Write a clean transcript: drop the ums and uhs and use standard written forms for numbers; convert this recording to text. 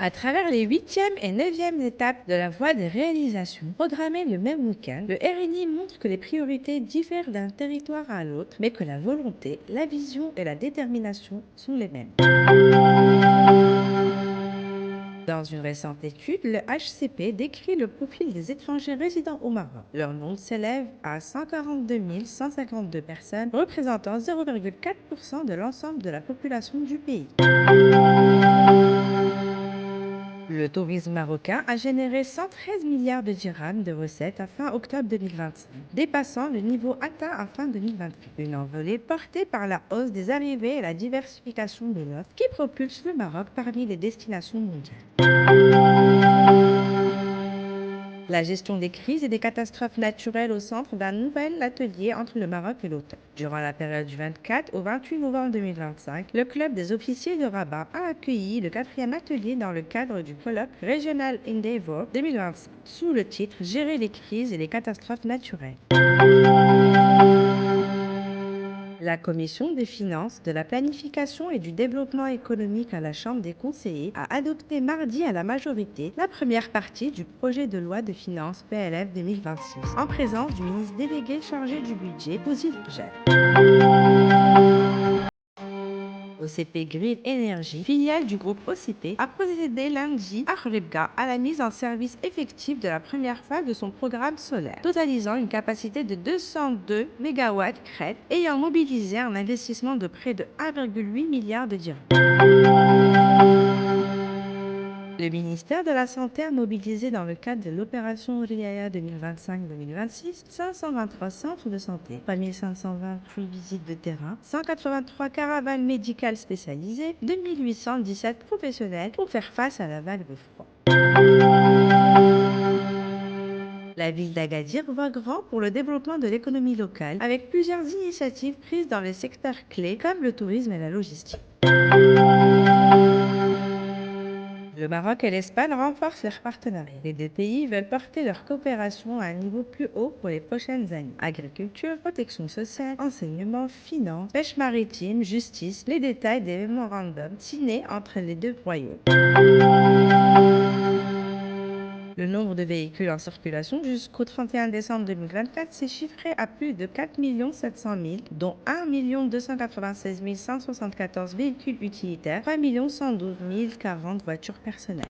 À travers les 8e et 9e étapes de la voie des réalisations, programmées le même week-end, le RNI montre que les priorités diffèrent d'un territoire à l'autre, mais que la volonté, la vision et la détermination sont les mêmes. Dans une récente étude, le HCP décrit le profil des étrangers résidant au Maroc. Leur nombre s'élève à 142 152 personnes, représentant 0,4% de l'ensemble de la population du pays. Le tourisme marocain a généré 113 milliards de dirhams de recettes à fin octobre 2025, dépassant le niveau atteint à fin 2028. Une envolée portée par la hausse des arrivées et la diversification de l'offre qui propulse le Maroc parmi les destinations mondiales. La gestion des crises et des catastrophes naturelles au centre d'un nouvel atelier entre le Maroc et l'automne. Durant la période du 24 au 28 novembre 2025, le club des officiers de Rabat a accueilli le 4e atelier dans le cadre du colloque Regional Endeavour 2025, sous le titre Gérer les crises et les catastrophes naturelles. La Commission des finances, de la planification et du développement économique à la Chambre des conseillers a adopté mardi à la majorité la première partie du projet de loi de finances PLF 2026, en présence du ministre délégué chargé du budget, Fouzi Loujail. OCP Grid Energy, filiale du groupe OCP, a procédé lundi à Khribga à la mise en service effective de la première phase de son programme solaire, totalisant une capacité de 202 MW crête, ayant mobilisé un investissement de près de 1,8 milliard de dirhams. Le ministère de la Santé a mobilisé dans le cadre de l'opération Riaya 2025-2026 523 centres de santé, 3528 visites de terrain, 183 caravanes médicales spécialisées, 2817 professionnels pour faire face à la vague de froid. La ville d'Agadir voit grand pour le développement de l'économie locale, avec plusieurs initiatives prises dans les secteurs clés comme le tourisme et la logistique. Le Maroc et l'Espagne renforcent leur partenariat. Les deux pays veulent porter leur coopération à un niveau plus haut pour les prochaines années. Agriculture, protection sociale, enseignement, finances, pêche maritime, justice, les détails des mémorandums signés entre les deux royaumes. Le nombre de véhicules en circulation jusqu'au 31 décembre 2024 s'est chiffré à plus de 4 700 000, dont 1 296 174 véhicules utilitaires, 3 112 040 voitures personnelles.